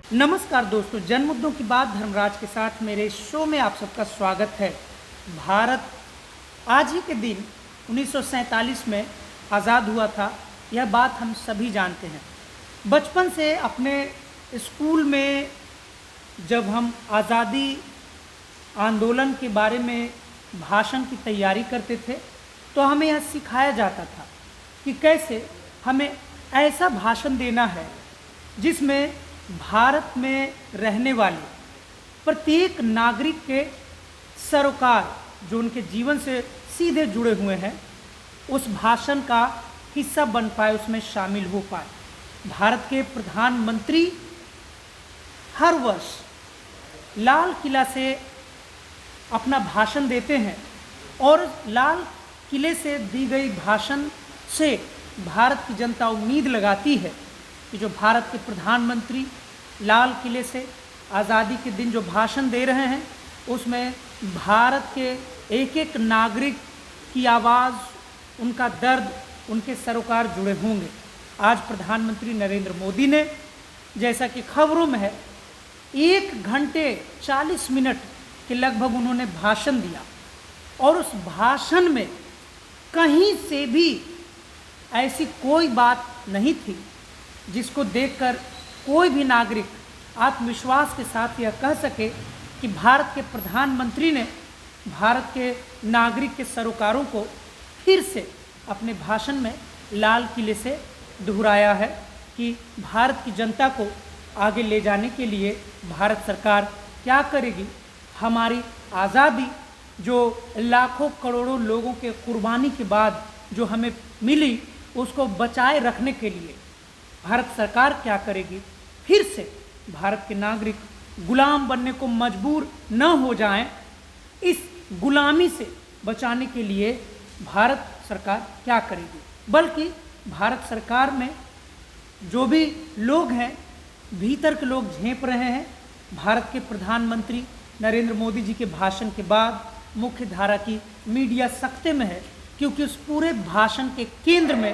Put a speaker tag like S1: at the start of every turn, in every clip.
S1: नमस्कार दोस्तों, जन मुद्दों की बात धर्मराज के साथ मेरे शो में आप सबका स्वागत है। भारत आज ही के दिन 1947 में आज़ाद हुआ था, यह बात हम सभी जानते हैं। बचपन से अपने स्कूल में जब हम आज़ादी आंदोलन के बारे में भाषण की तैयारी करते थे तो हमें यह सिखाया जाता था कि कैसे हमें ऐसा भाषण देना है जिसमें भारत में रहने वाले प्रत्येक नागरिक के सरोकार जो उनके जीवन से सीधे जुड़े हुए हैं उस भाषण का हिस्सा बन पाए, उसमें शामिल हो पाए। भारत के प्रधानमंत्री हर वर्ष लाल किला से अपना भाषण देते हैं और लाल किले से दी गई भाषण से भारत की जनता उम्मीद लगाती है कि जो भारत के प्रधानमंत्री लाल किले से आज़ादी के दिन जो भाषण दे रहे हैं उसमें भारत के एक एक नागरिक की आवाज़, उनका दर्द, उनके सरोकार जुड़े होंगे। आज प्रधानमंत्री नरेंद्र मोदी ने, जैसा कि खबरों में है, 1 घंटे 40 मिनट के लगभग उन्होंने भाषण दिया और उस भाषण में कहीं से भी ऐसी कोई बात नहीं थी जिसको देखकर कोई भी नागरिक आत्मविश्वास के साथ यह कह सके कि भारत के प्रधानमंत्री ने भारत के नागरिक के सरोकारों को फिर से अपने भाषण में लाल किले से दोहराया है कि भारत की जनता को आगे ले जाने के लिए भारत सरकार क्या करेगी। हमारी आज़ादी जो लाखों करोड़ों लोगों के कुर्बानी के बाद जो हमें मिली उसको बचाए रखने के लिए भारत सरकार क्या करेगी। फिर से भारत के नागरिक गुलाम बनने को मजबूर न हो जाएं, इस गुलामी से बचाने के लिए भारत सरकार क्या करेगी। बल्कि भारत सरकार में जो भी लोग हैं, भीतर के लोग झेप रहे हैं। भारत के प्रधानमंत्री नरेंद्र मोदी जी के भाषण के बाद मुख्य धारा की मीडिया सख्ते में है, क्योंकि उस पूरे भाषण के केंद्र में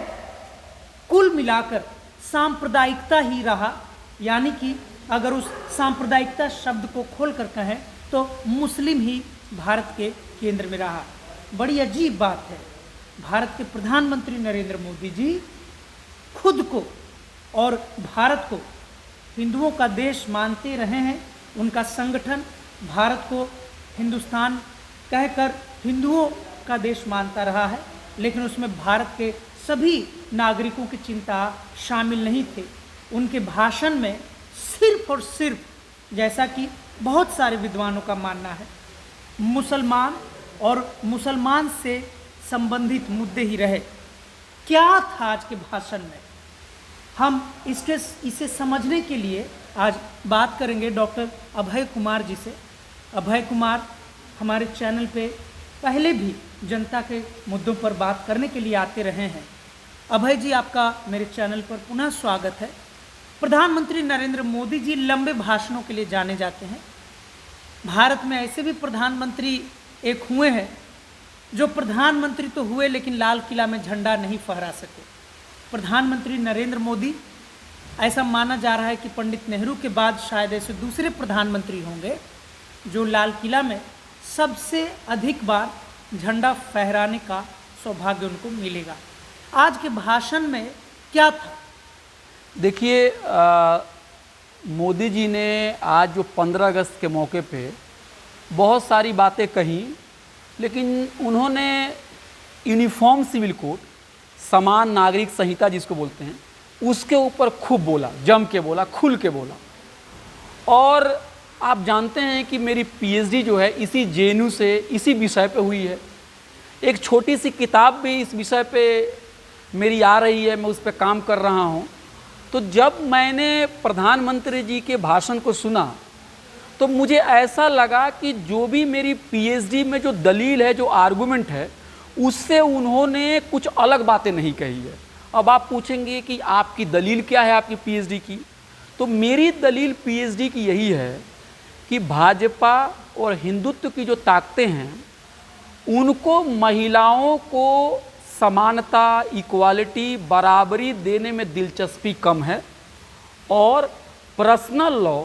S1: कुल मिलाकर सांप्रदायिकता ही रहा। यानी कि अगर उस सांप्रदायिकता शब्द को खोलकर कहें तो मुस्लिम ही भारत के केंद्र में रहा। बड़ी अजीब बात है, भारत के प्रधानमंत्री नरेंद्र मोदी जी खुद को और भारत को हिंदुओं का देश मानते रहे हैं। उनका संगठन भारत को हिंदुस्तान कहकर हिंदुओं का देश मानता रहा है, लेकिन उसमें भारत के सभी नागरिकों की चिंता शामिल नहीं थे। उनके भाषण में सिर्फ और सिर्फ, जैसा कि बहुत सारे विद्वानों का मानना है, मुसलमान और मुसलमान से संबंधित मुद्दे ही रहे। क्या था आज के भाषण में, हम इसे समझने के लिए आज बात करेंगे डॉक्टर अभय कुमार जी से। अभय कुमार हमारे चैनल पे पहले भी जनता के मुद्दों पर बात करने के लिए आते रहे हैं। अभय जी, आपका मेरे चैनल पर पुनः स्वागत है। प्रधानमंत्री नरेंद्र मोदी जी लंबे भाषणों के लिए जाने जाते हैं। भारत में ऐसे भी प्रधानमंत्री एक हुए हैं जो प्रधानमंत्री तो हुए लेकिन लाल किला में झंडा नहीं फहरा सके। प्रधानमंत्री नरेंद्र मोदी, ऐसा माना जा रहा है कि पंडित नेहरू के बाद शायद ऐसे दूसरे प्रधानमंत्री होंगे जो लाल किला में सबसे अधिक बार झंडा फहराने का सौभाग्य उनको मिलेगा। आज के भाषण में क्या था?
S2: देखिए, मोदी जी ने आज जो 15 अगस्त के मौके पे बहुत सारी बातें कही, लेकिन उन्होंने यूनिफॉर्म सिविल कोड, समान नागरिक संहिता जिसको बोलते हैं, उसके ऊपर खूब बोला, जम के बोला, खुल के बोला। और आप जानते हैं कि मेरी पीएचडी जो है इसी जेएनयू से इसी विषय पे हुई है। एक छोटी सी किताब भी इस विषय पे मेरी आ रही है, मैं उस पर काम कर रहा हूँ। तो जब मैंने प्रधानमंत्री जी के भाषण को सुना तो मुझे ऐसा लगा कि जो भी मेरी पीएचडी में जो दलील है, जो आर्गुमेंट है, उससे उन्होंने कुछ अलग बातें नहीं कही है। अब आप पूछेंगे कि आपकी दलील क्या है आपकी पीएचडी की? तो मेरी दलील पीएचडी की यही है कि भाजपा और हिंदुत्व की जो ताकतें हैं उनको महिलाओं को समानता, इक्वालिटी, बराबरी देने में दिलचस्पी कम है और पर्सनल लॉ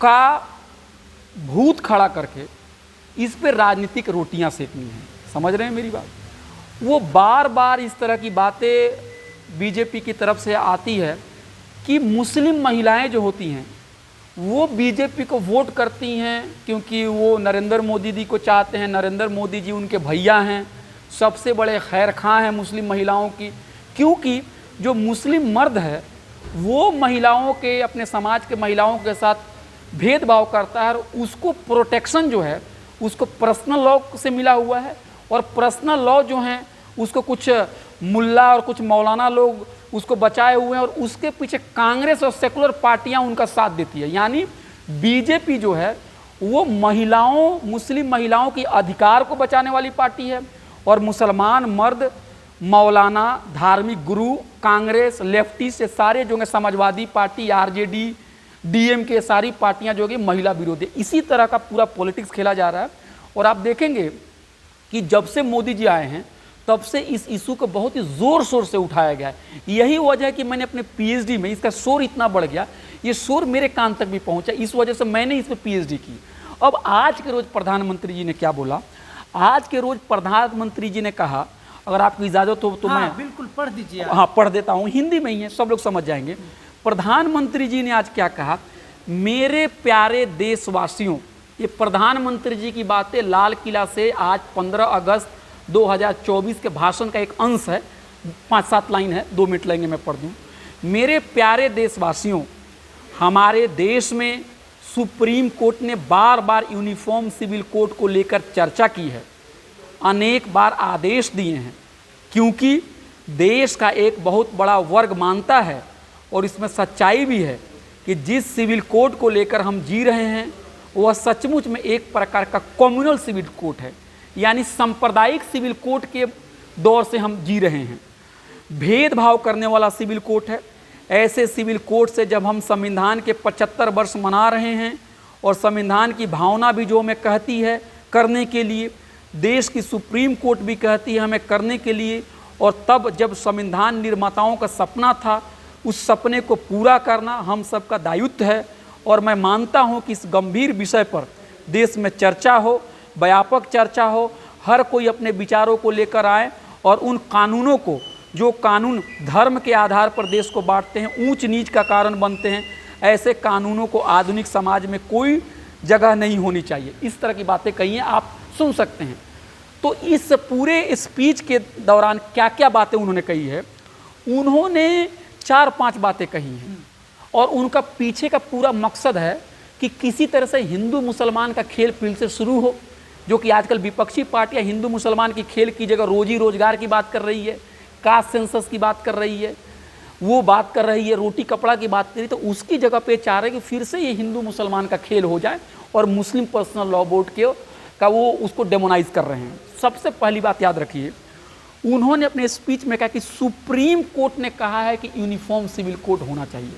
S2: का भूत खड़ा करके इस पे राजनीतिक रोटियां सेकनी हैं। समझ रहे हैं मेरी बात? वो बार बार इस तरह की बातें बीजेपी की तरफ से आती है कि मुस्लिम महिलाएं जो होती हैं वो बीजेपी को वोट करती हैं क्योंकि वो नरेंद्र मोदी जी को चाहते हैं, नरेंद्र मोदी जी उनके भैया हैं, सबसे बड़े खैर खां हैं मुस्लिम महिलाओं की। क्योंकि जो मुस्लिम मर्द है वो महिलाओं के, अपने समाज के महिलाओं के साथ भेदभाव करता है और उसको प्रोटेक्शन जो है उसको पर्सनल लॉ से मिला हुआ है। और पर्सनल लॉ जो हैं उसको कुछ मुल्ला और कुछ मौलाना लोग उसको बचाए हुए हैं और उसके पीछे कांग्रेस और सेकुलर पार्टियां उनका साथ देती है। यानी बीजेपी जो है वो महिलाओं, मुस्लिम महिलाओं की अधिकार को बचाने वाली पार्टी है और मुसलमान मर्द, मौलाना, धार्मिक गुरु, कांग्रेस, लेफ्टिस्ट, ये सारे जो है समाजवादी पार्टी, आरजेडी, डीएमके, सारी पार्टियां जो है महिला विरोधी। इसी तरह का पूरा पॉलिटिक्स खेला जा रहा है। और आप देखेंगे कि जब से मोदी जी आए हैं तब से इस इशू को बहुत ही ज़ोर शोर से उठाया गया है। यही वजह है कि मैंने अपने पीएचडी में इसका शोर इतना बढ़ गया, ये शोर मेरे कान तक भी पहुंचा, इस वजह से मैंने इस पर पीएचडी की। अब आज के रोज़ प्रधानमंत्री जी ने क्या बोला? आज के रोज़ प्रधानमंत्री जी ने कहा, अगर आपकी इजाज़त हो तो मैं
S1: बिल्कुल पढ़ दीजिए।
S2: हाँ, पढ़ देता हूँ, हिंदी में ही है, सब लोग समझ जाएंगे। प्रधानमंत्री जी ने आज क्या कहा? मेरे प्यारे देशवासियों, ये प्रधानमंत्री जी की बातें लाल किला से आज 15 अगस्त 2024 के भाषण का एक अंश है, 5-7 लाइन है, 2 मिनट लगेंगे मैं पढ़ दूँ। मेरे प्यारे देशवासियों, हमारे देश में सुप्रीम कोर्ट ने बार बार यूनिफॉर्म सिविल कोड को लेकर चर्चा की है, अनेक बार आदेश दिए हैं, क्योंकि देश का एक बहुत बड़ा वर्ग मानता है और इसमें सच्चाई भी है कि जिस सिविल कोड को लेकर हम जी रहे हैं वह सचमुच में एक प्रकार का कम्युनल सिविल कोड है, यानी सांप्रदायिक सिविल कोड के दौर से हम जी रहे हैं। भेदभाव करने वाला सिविल कोड है। ऐसे सिविल कोड से जब हम संविधान के 75 वर्ष मना रहे हैं और संविधान की भावना भी जो हमें कहती है करने के लिए, देश की सुप्रीम कोर्ट भी कहती है हमें करने के लिए, और तब जब संविधान निर्माताओं का सपना था, उस सपने को पूरा करना हम सबका दायित्व है। और मैं मानता हूं कि इस गंभीर विषय पर देश में चर्चा हो, व्यापक चर्चा हो, हर कोई अपने विचारों को लेकर आए और उन कानूनों को, जो कानून धर्म के आधार पर देश को बांटते हैं, ऊंच नीच का कारण बनते हैं, ऐसे कानूनों को आधुनिक समाज में कोई जगह नहीं होनी चाहिए। इस तरह की बातें कही हैं, आप सुन सकते हैं। तो इस पूरे स्पीच के दौरान क्या क्या बातें उन्होंने कही है? उन्होंने 4-5 बातें कही हैं और उनका पीछे का पूरा मकसद है कि किसी तरह से हिंदू मुसलमान का खेल फिर से शुरू हो, जो कि आजकल विपक्षी पार्टियां हिंदू मुसलमान की खेल की जगह रोजी रोजगार की बात कर रही है, कास्ट सेंसस की बात कर रही है, वो बात कर रही है, रोटी कपड़ा की बात कर रही है। तो उसकी जगह पे चाह रहे हैं कि फिर से ये हिंदू मुसलमान का खेल हो जाए और मुस्लिम पर्सनल लॉ बोर्ड का वो उसको डेमोनाइज कर रहे हैं। सबसे पहली बात याद रखिए, उन्होंने अपने स्पीच में कहा कि सुप्रीम कोर्ट ने कहा है कि यूनिफॉर्म सिविल कोड होना चाहिए।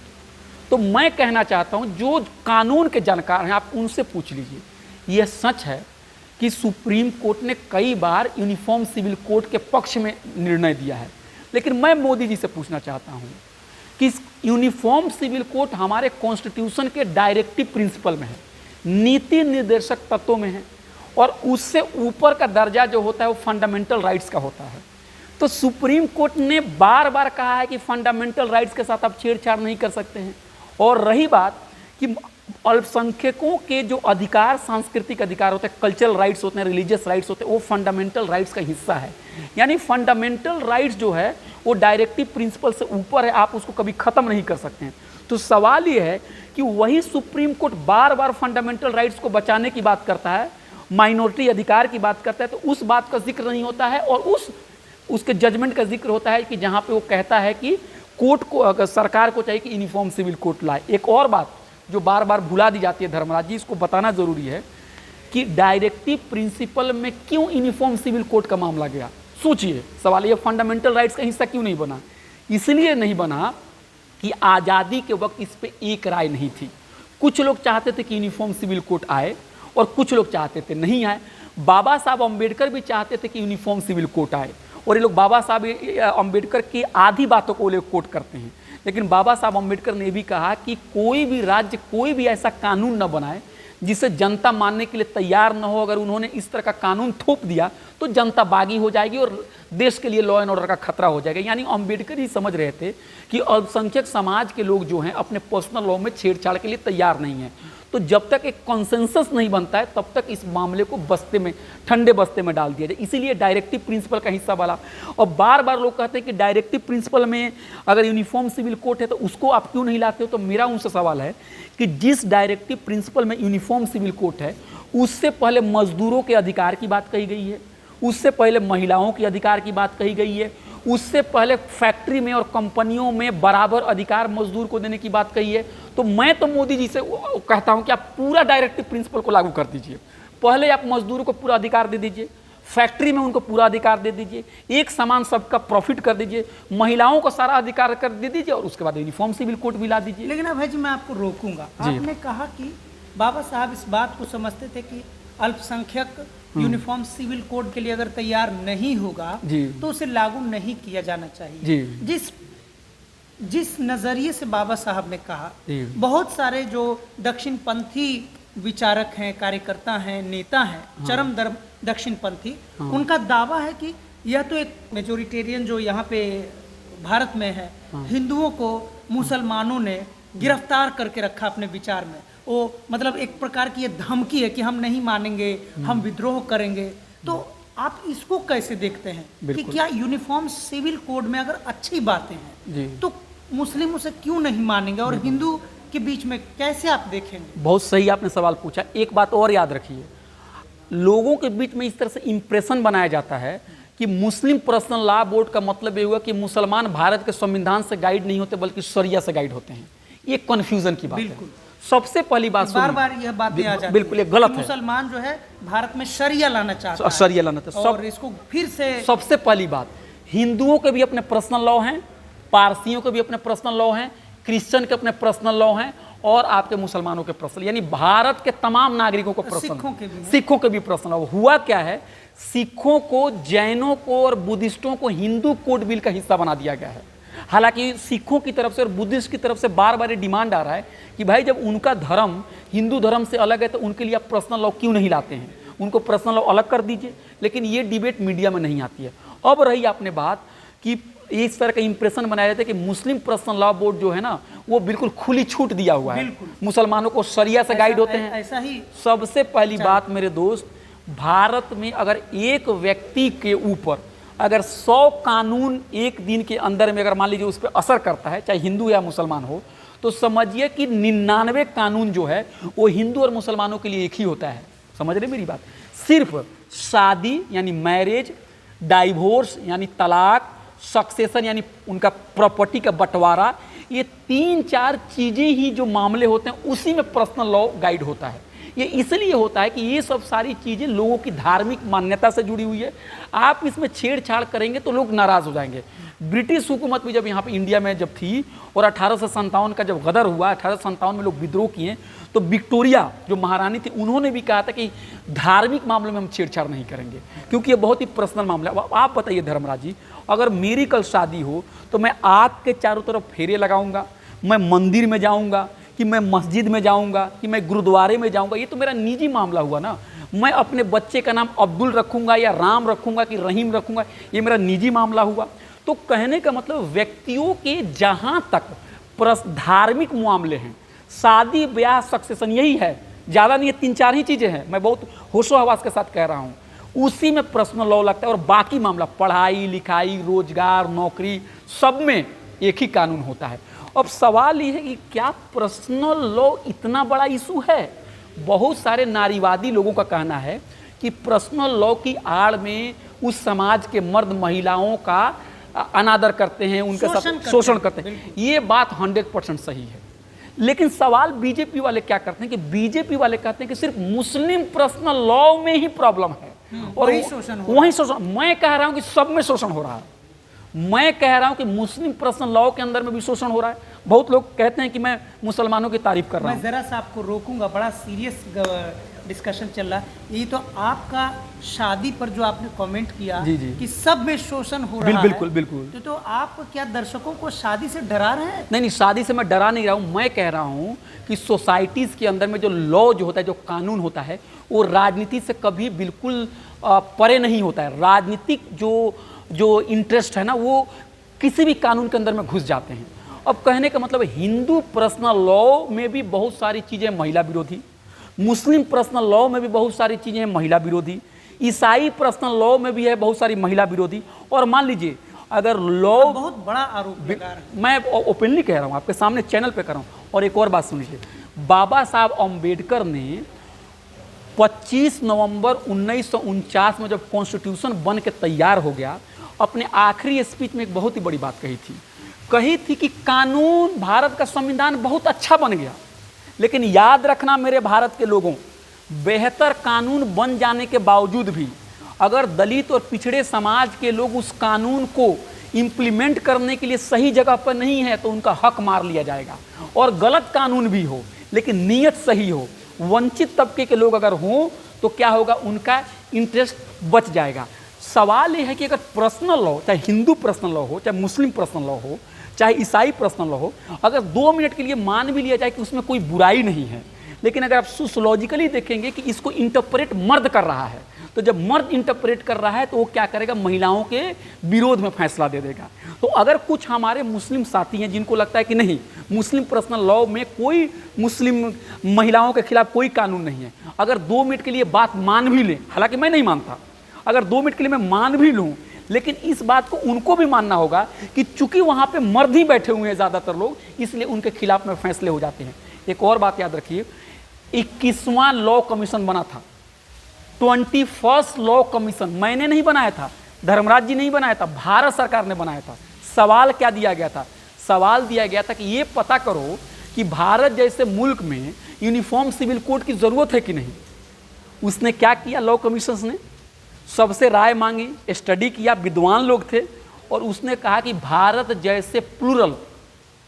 S2: तो मैं कहना चाहता हूं, जो कानून के जानकार हैं आप उनसे पूछ लीजिए। यह सच है कि सुप्रीम कोर्ट ने कई बार यूनिफॉर्म सिविल कोड के पक्ष में निर्णय दिया है, लेकिन मैं मोदी जी से पूछना चाहता हूं कि यूनिफॉर्म सिविल कोड हमारे कॉन्स्टिट्यूशन के डायरेक्टिव प्रिंसिपल में है, नीति निर्देशक तत्वों में है, और उससे ऊपर का दर्जा जो होता है वो फंडामेंटल राइट्स का होता है। तो सुप्रीम कोर्ट ने बार बार कहा है कि फंडामेंटल राइट्स के साथ आप छेड़छाड़ नहीं कर सकते हैं। और रही बात कि अल्पसंख्यकों के जो अधिकार, सांस्कृतिक अधिकार होते हैं, कल्चरल राइट्स होते हैं, रिलीजियस राइट्स होते हैं, वो फंडामेंटल राइट्स का हिस्सा है। यानी फंडामेंटल राइट्स जो है वो डायरेक्टिव प्रिंसिपल से ऊपर है, आप उसको कभी ख़त्म नहीं कर सकते हैं। तो सवाल ये है कि वही सुप्रीम कोर्ट बार बार फंडामेंटल राइट्स को बचाने की बात करता है, माइनॉरिटी अधिकार की बात करता है, तो उस बात का जिक्र नहीं होता है और उसके जजमेंट का जिक्र होता है कि जहाँ पे वो कहता है कि कोर्ट को, सरकार को चाहिए कि यूनिफॉर्म सिविल कोड लाए। एक और बात जो बार बार भुला दी जाती है धर्मराज जी, इसको बताना जरूरी है कि डायरेक्टिव प्रिंसिपल में क्यों यूनिफॉर्म सिविल कोड का मामला गया। सोचिए सवाल, ये फंडामेंटल राइट्स का हिस्सा क्यों नहीं बना? इसलिए नहीं बना कि आज़ादी के वक्त इस पर एक राय नहीं थी। कुछ लोग चाहते थे कि यूनिफॉर्म सिविल कोड आए और कुछ लोग चाहते थे नहीं आए। बाबा साहब अम्बेडकर भी चाहते थे कि यूनिफॉर्म सिविल कोड आए, और ये लोग बाबा साहब अम्बेडकर की आधी बातों को लोग कोट करते हैं, लेकिन बाबा साहब अम्बेडकर ने भी कहा कि कोई भी राज्य कोई भी ऐसा कानून न बनाए जिसे जनता मानने के लिए तैयार न हो। अगर उन्होंने इस तरह का कानून थोप दिया तो जनता बागी हो जाएगी और देश के लिए लॉ एंड ऑर्डर का खतरा हो जाएगा। यानी अम्बेडकर ही समझ रहे थे कि अल्पसंख्यक समाज के लोग जो हैं अपने पर्सनल लॉ में छेड़छाड़ के लिए तैयार नहीं हैं। तो जब तक एक कॉन्सेंसस नहीं बनता है तब तक इस मामले को बस्ते में, ठंडे बस्ते में डाल दिया जाए। इसीलिए डायरेक्टिव प्रिंसिपल का हिस्सा वाला। और बार बार लोग कहते हैं कि डायरेक्टिव प्रिंसिपल में अगर यूनिफॉर्म सिविल कोड है तो उसको आप क्यों नहीं लाते हो। तो मेरा उनसे सवाल है कि जिस डायरेक्टिव प्रिंसिपल में यूनिफॉर्म सिविल कोड है उससे पहले मजदूरों के अधिकार की बात कही गई है, उससे पहले महिलाओं के अधिकार की बात कही गई है, उससे पहले फैक्ट्री में और कंपनियों में बराबर अधिकार मजदूर को देने की बात कही है। तो मैं तो मोदी जी से कहता हूं कि आप पूरा डायरेक्टिव प्रिंसिपल को लागू कर दीजिए। पहले आप मजदूरों को पूरा अधिकार दे दीजिए, फैक्ट्री में उनको पूरा अधिकार दे दीजिए, एक समान सबका प्रॉफिट कर दीजिए, महिलाओं को सारा अधिकार कर दे दीजिए और उसके बाद यूनिफॉर्म सिविल कोड भी ला दीजिए।
S1: लेकिन अब भाई जी मैं आपको रोकूंगा। आपने कहा कि बाबा साहब इस बात को समझते थे कि अल्पसंख्यक यूनिफॉर्म सिविल कोड के लिए अगर तैयार नहीं होगा तो उसे लागू नहीं किया जाना चाहिए। जिस नजरिए से बाबा साहब ने कहा, बहुत सारे जो दक्षिणपंथी विचारक हैं, कार्यकर्ता हैं, नेता हैं, चरम दक्षिणपंथी, उनका दावा है कि यह तो एक मेजोरिटेरियन जो यहाँ पे भारत में है, हिंदुओं को मुसलमानों ने गिरफ्तार करके रखा अपने विचार में। वो मतलब एक प्रकार की ये धमकी है कि हम नहीं मानेंगे, हम विद्रोह करेंगे। तो आप इसको कैसे देखते हैं कि क्या यूनिफॉर्म सिविल कोड में अगर अच्छी बातें हैं तो मुस्लिम उसे क्यों नहीं मानेंगे और हिंदू के बीच में कैसे आप देखेंगे?
S2: बहुत सही आपने सवाल पूछा। एक बात और याद रखिए, लोगों के बीच में इस तरह से इंप्रेशन बनाया जाता है कि मुस्लिम पर्सनल लॉ बोर्ड का मतलब ये हुआ कि मुसलमान भारत के संविधान से गाइड नहीं होते बल्कि शरिया से गाइड होते हैं। ये कन्फ्यूजन की बात है। सबसे पहली बात,
S1: बार बार यह बातें आ जाती
S2: बिल्कुल ये गलत है।
S1: मुसलमान जो है भारत में शरिया लाना चाहता है,
S2: शरिया लाना चाहता है,
S1: और इसको फिर से।
S2: सबसे पहली बात, हिंदुओं के भी अपने पर्सनल लॉ हैं, पारसियों के भी अपने पर्सनल लॉ हैं, क्रिश्चियन के अपने पर्सनल लॉ हैं और आपके मुसलमानों के पर्सनल, यानी भारत के तमाम नागरिकों को पर्सनल, सिखों के भी पर्सनल लॉ। हुआ क्या है, सिखों को, जैनों को और बुद्धिस्टों को हिंदू कोड बिल का हिस्सा बना दिया गया है। हालांकि सिखों की तरफ से और बुद्धिस्ट की तरफ से बार बार ये डिमांड आ रहा है कि भाई जब उनका धर्म हिंदू धर्म से अलग है तो उनके लिए आप पर्सनल लॉ क्यों नहीं लाते हैं, उनको पर्सनल लॉ अलग कर दीजिए। लेकिन ये डिबेट मीडिया में नहीं आती है। अब रही आपने बात कि इस तरह का इंप्रेशन बनाया जाता है कि मुस्लिम पर्सनल लॉ बोर्ड जो है ना वो बिल्कुल खुली छूट दिया हुआ है, मुसलमानों को शरिया से गाइड होते हैं।
S1: ऐसा ही
S2: सबसे पहली बात मेरे दोस्त, भारत में अगर एक व्यक्ति के ऊपर अगर 100 कानून एक दिन के अंदर में अगर मान लीजिए उस पर असर करता है, चाहे हिंदू या मुसलमान हो, तो समझिए कि 99 कानून जो है वो हिंदू और मुसलमानों के लिए एक ही होता है। समझ रहे मेरी बात? सिर्फ शादी यानी मैरिज, डाइवोर्स यानी तलाक, सक्सेशन यानी उनका प्रॉपर्टी का बंटवारा, ये 3-4 चीज़ें ही जो मामले होते हैं उसी में पर्सनल लॉ गाइड होता है। ये इसलिए होता है कि ये सब सारी चीज़ें लोगों की धार्मिक मान्यता से जुड़ी हुई है। आप इसमें छेड़छाड़ करेंगे तो लोग नाराज़ हो जाएंगे। ब्रिटिश हुकूमत भी जब यहाँ पे इंडिया में जब थी और 1857 का जब गदर हुआ, 1857 में लोग विद्रोह किए, तो विक्टोरिया जो महारानी थी उन्होंने भी कहा था कि धार्मिक मामलों में हम छेड़छाड़ नहीं करेंगे क्योंकि ये बहुत ही पर्सनल मामला है। आप बताइए धर्मराज जी, अगर मेरी कल शादी हो तो मैं आग के चारों तरफ फेरे लगाऊंगा, मैं मंदिर में जाऊंगा कि मैं मस्जिद में जाऊंगा कि मैं गुरुद्वारे में जाऊंगा, ये तो मेरा निजी मामला हुआ ना। मैं अपने बच्चे का नाम अब्दुल रखूंगा या राम रखूंगा कि रहीम रखूंगा, ये मेरा निजी मामला हुआ। तो कहने का मतलब व्यक्तियों के जहां तक धार्मिक मामले हैं, शादी ब्याह सक्सेशन यही है, ज़्यादा नहीं है, 3-4 ही चीज़ें हैं। मैं बहुत होशो हवास के साथ कह रहा हूँ, उसी में पर्सनल लॉ लगता है और बाकी मामला पढ़ाई लिखाई रोजगार नौकरी सब में एक ही कानून होता है। अब सवाल ये है कि क्या पर्सनल लॉ इतना बड़ा इशू है? बहुत सारे नारीवादी लोगों का कहना है कि पर्सनल लॉ की आड़ में उस समाज के मर्द महिलाओं का अनादर करते हैं, उनके साथ शोषण करते हैं। ये बात 100% सही है। लेकिन सवाल बीजेपी वाले क्या करते हैं कि बीजेपी वाले कहते हैं कि सिर्फ मुस्लिम पर्सनल लॉ में ही प्रॉब्लम है और वही शोषण। मैं कह रहा हूं कि सब में शोषण हो रहा है। मैं कह रहा हूं कि मुस्लिम पर्सनल लॉ के अंदर में भी शोषण हो रहा है। बहुत लोग कहते हैं कि मैं मुसलमानों की तारीफ कर रहा हूं।
S1: मैं जरा सा आपको रोकूंगा, बड़ा सीरियस डिस्कशन चल रहा है, ये तो आपका शादी पर जो आपने कमेंट किया
S2: जी, जी।
S1: कि सब में शोषण हो रहा
S2: बिल्कुल
S1: है,
S2: बिल्कुल।
S1: तो आप क्या दर्शकों को शादी से डरा रहे हैं?
S2: नहीं, शादी से मैं डरा नहीं रहा हूँ। मैं कह रहा हूँ कि सोसाइटीज़ के अंदर में जो लॉ जो होता है, जो कानून होता है, वो राजनीति से कभी बिल्कुल परे नहीं होता है। राजनीतिक जो इंटरेस्ट है ना, वो किसी भी कानून के अंदर में घुस जाते हैं। अब कहने का मतलब हिंदू पर्सनल लॉ में भी बहुत सारी चीज़ें महिला विरोधी, मुस्लिम पर्सनल लॉ में भी बहुत सारी चीज़ें हैं महिला विरोधी, ईसाई पर्सनल लॉ में भी है बहुत सारी महिला विरोधी। और मान लीजिए अगर लॉ,
S1: बहुत बड़ा आरोप लगा रहे हैं।
S2: मैं ओपनली कह रहा हूँ, आपके सामने चैनल पे कर रहा हूँ। और एक और बात सुन लीजिए, बाबा साहब अम्बेडकर ने 25 नवंबर 1949 में जब कॉन्स्टिट्यूशन बन के तैयार हो गया, अपने आखिरी स्पीच में एक बहुत ही बड़ी बात कही थी कि कानून, भारत का संविधान बहुत अच्छा बन गया, लेकिन याद रखना मेरे भारत के लोगों, बेहतर कानून बन जाने के बावजूद भी अगर दलित और पिछड़े समाज के लोग उस कानून को इम्प्लीमेंट करने के लिए सही जगह पर नहीं है तो उनका हक मार लिया जाएगा। और गलत कानून भी हो लेकिन नीयत सही हो, वंचित तबके के लोग अगर हों तो क्या होगा, उनका इंटरेस्ट बच जाएगा। सवाल ये है कि अगर पर्सनल लॉ, चाहे हिंदू पर्सनल लॉ हो, चाहे मुस्लिम पर्सनल लॉ हो, चाहे ईसाई पर्सनल लॉ हो, अगर 2 मिनट के लिए मान भी लिया जाए कि उसमें कोई बुराई नहीं है, लेकिन अगर आप सोशियोलॉजिकली देखेंगे कि इसको इंटरप्रेट मर्द कर रहा है, तो जब मर्द इंटरप्रेट कर रहा है तो वो क्या करेगा, महिलाओं के विरोध में फैसला दे देगा। तो अगर कुछ हमारे मुस्लिम साथी हैं जिनको लगता है कि नहीं, मुस्लिम पर्सनल लॉ में कोई मुस्लिम महिलाओं के खिलाफ कोई कानून नहीं है, अगर 2 मिनट के लिए बात मान भी लें, हालांकि मैं नहीं मानता, अगर 2 मिनट के लिए मैं मान भी लूँ, लेकिन इस बात को उनको भी मानना होगा कि चूंकि वहाँ पे मर्द ही बैठे हुए हैं ज़्यादातर लोग, इसलिए उनके खिलाफ में फैसले हो जाते हैं। एक और बात याद रखिए, 21वां लॉ कमीशन बना था, 21st लॉ कमीशन मैंने नहीं बनाया था, धर्मराज जी नहीं बनाया था, भारत सरकार ने बनाया था। सवाल क्या दिया गया था, सवाल दिया गया था कि ये पता करो कि भारत जैसे मुल्क में यूनिफॉर्म सिविल कोड की ज़रूरत है कि नहीं। उसने क्या किया, लॉ कमीशन ने सबसे राय मांगी, स्टडी किया, विद्वान लोग थे, और उसने कहा कि भारत जैसे प्लूरल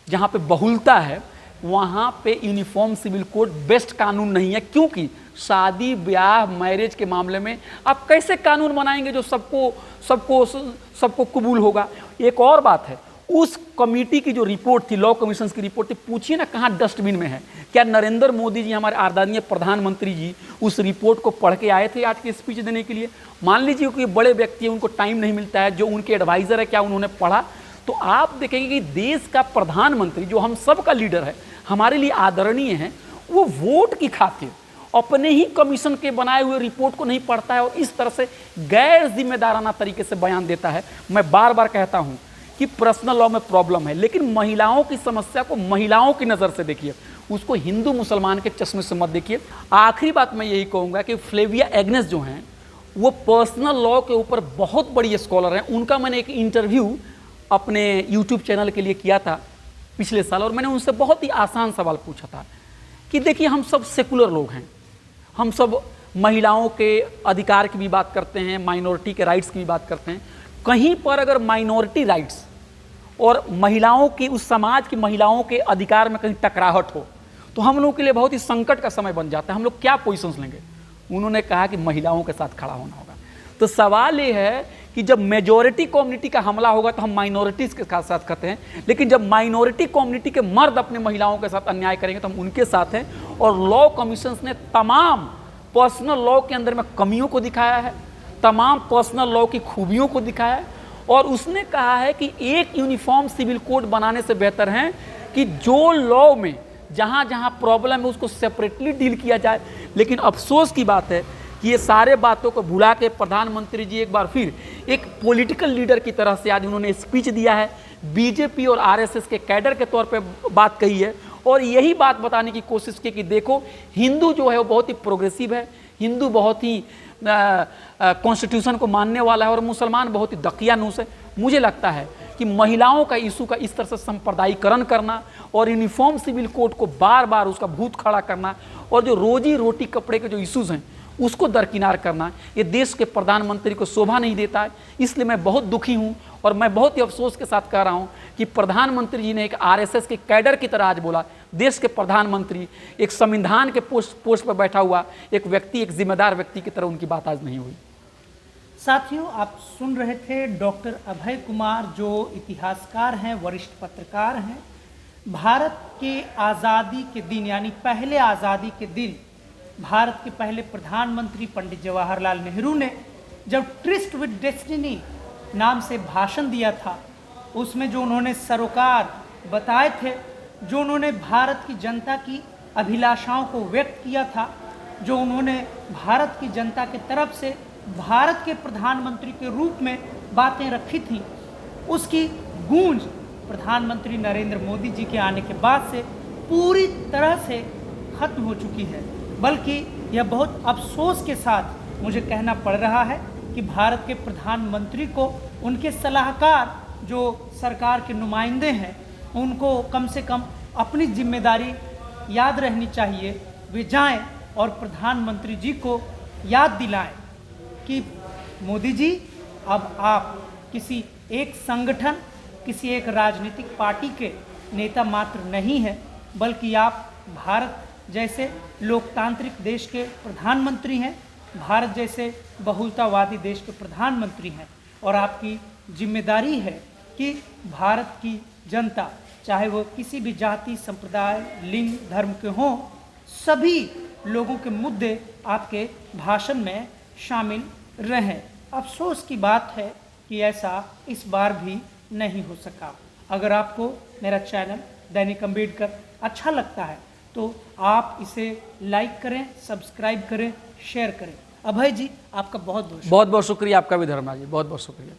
S2: जहाँ पे बहुलता है वहाँ पे यूनिफॉर्म सिविल कोड बेस्ट कानून नहीं है, क्योंकि शादी ब्याह मैरिज के मामले में आप कैसे कानून बनाएंगे जो सबको सबको सबको कबूल होगा। एक और बात है, उस कमेटी की जो रिपोर्ट थी, लॉ कमीशन की रिपोर्ट थी, पूछिए ना कहाँ डस्टबिन में है। क्या नरेंद्र मोदी जी, हमारे आदरणीय प्रधानमंत्री जी, उस रिपोर्ट को पढ़ के आए थे आज की स्पीच देने के लिए? मान लीजिए कि बड़े व्यक्ति हैं, उनको टाइम नहीं मिलता है, जो उनके एडवाइज़र है क्या उन्होंने पढ़ा? तो आप देखेंगे कि देश का प्रधानमंत्री जो हम सब का लीडर है, हमारे लिए आदरणीय है, वो वोट की खातिर अपने ही कमीशन के बनाए हुए रिपोर्ट को नहीं पढ़ता है और इस तरह से गैर जिम्मेदाराना तरीके से बयान देता है। मैं बार बार कहता हूं कि पर्सनल लॉ में प्रॉब्लम है, लेकिन महिलाओं की समस्या को महिलाओं की नज़र से देखिए, उसको हिंदू मुसलमान के चश्मे से मत देखिए। आखिरी बात मैं यही कहूँगा कि फ्लेविया एग्नेस जो हैं वो पर्सनल लॉ के ऊपर बहुत बड़ी स्कॉलर हैं। उनका मैंने एक इंटरव्यू अपने यूट्यूब चैनल के लिए किया था पिछले साल, और मैंने उनसे बहुत ही आसान सवाल पूछा था कि देखिए, हम सब सेकुलर लोग हैं, हम सब महिलाओं के अधिकार की भी बात करते हैं, माइनॉरिटी के राइट्स की भी बात करते हैं। कहीं पर अगर माइनॉरिटी राइट्स और महिलाओं की, उस समाज की महिलाओं के अधिकार में कहीं टकराहट हो तो हम लोगों के लिए बहुत ही संकट का समय बन जाता है। हम लोग क्या पोजीशंस लेंगे? उन्होंने कहा कि महिलाओं के साथ खड़ा होना होगा। तो सवाल ये है कि जब मेजॉरिटी कम्युनिटी का हमला होगा तो हम माइनॉरिटीज़ के साथ करते हैं, लेकिन जब माइनॉरिटी कम्युनिटी के मर्द अपने महिलाओं के साथ अन्याय करेंगे तो हम उनके साथ हैं। और लॉ कमीशन ने तमाम पर्सनल लॉ के अंदर में कमियों को दिखाया है, तमाम पर्सनल लॉ की खूबियों को दिखाया है, और उसने कहा है कि एक यूनिफॉर्म सिविल कोड बनाने से बेहतर है कि जो लॉ में जहाँ जहाँ प्रॉब्लम है उसको सेपरेटली डील किया जाए। लेकिन अफसोस की बात है कि ये सारे बातों को भुला के प्रधानमंत्री जी एक बार फिर एक पॉलिटिकल लीडर की तरह से आज उन्होंने स्पीच दिया है, बीजेपी और आरएसएस के कैडर के तौर पे बात कही है, और यही बात बताने की कोशिश की कि देखो, हिंदू जो है वो बहुत ही प्रोग्रेसिव है, हिंदू बहुत ही कॉन्स्टिट्यूशन को मानने वाला है, और मुसलमान बहुत ही दकियानूस है। मुझे लगता है कि महिलाओं का इशू का इस तरह से सांप्रदायिकरण करना और यूनिफॉर्म सिविल कोड को बार बार उसका भूत खड़ा करना, और जो रोजी रोटी कपड़े के जो इशूज़ हैं उसको दरकिनार करना ये देश के प्रधानमंत्री को शोभा नहीं देता है। इसलिए मैं बहुत दुखी हूँ और मैं बहुत ही अफसोस के साथ कह रहा हूँ कि प्रधानमंत्री जी ने एक आरएसएस के कैडर की तरह आज बोला। देश के प्रधानमंत्री एक संविधान के पोस्ट पर बैठा हुआ एक व्यक्ति, एक जिम्मेदार व्यक्ति की तरह उनकी बात आज नहीं हुई।
S1: साथियों, आप सुन रहे थे डॉक्टर अभय कुमार, जो इतिहासकार हैं, वरिष्ठ पत्रकार हैं। भारत के आज़ादी के दिन, यानी पहले आज़ादी के दिन, भारत के पहले प्रधानमंत्री पंडित जवाहरलाल नेहरू ने जब ट्रिस्ट विद डेस्टिनी नाम से भाषण दिया था, उसमें जो उन्होंने सरोकार बताए थे, जो उन्होंने भारत की जनता की अभिलाषाओं को व्यक्त किया था, जो उन्होंने भारत की जनता की तरफ से भारत के प्रधानमंत्री के रूप में बातें रखी थी, उसकी गूंज प्रधानमंत्री नरेंद्र मोदी जी के आने के बाद से पूरी तरह से खत्म हो चुकी है। बल्कि यह बहुत अफसोस के साथ मुझे कहना पड़ रहा है कि भारत के प्रधानमंत्री को उनके सलाहकार जो सरकार के नुमाइंदे हैं, उनको कम से कम अपनी जिम्मेदारी याद रहनी चाहिए। वे जाएं और प्रधानमंत्री जी को याद दिलाएं कि मोदी जी, अब आप किसी एक संगठन, किसी एक राजनीतिक पार्टी के नेता मात्र नहीं हैं, बल्कि आप भारत जैसे लोकतांत्रिक देश के प्रधानमंत्री हैं, भारत जैसे बहुलतावादी देश के प्रधानमंत्री हैं। और आपकी जिम्मेदारी है कि भारत की जनता, चाहे वो किसी भी जाति, संप्रदाय, लिंग, धर्म के हों, सभी लोगों के मुद्दे आपके भाषण में शामिल रहें। अफसोस की बात है कि ऐसा इस बार भी नहीं हो सका। अगर आपको मेरा चैनल दैनिक अम्बेडकर अच्छा लगता है तो आप इसे लाइक करें, सब्सक्राइब करें, शेयर करें। अभय जी, आपका बहुत बहुत
S2: शुक्रिया। आपका भी धर्मराज जी, बहुत बहुत शुक्रिया।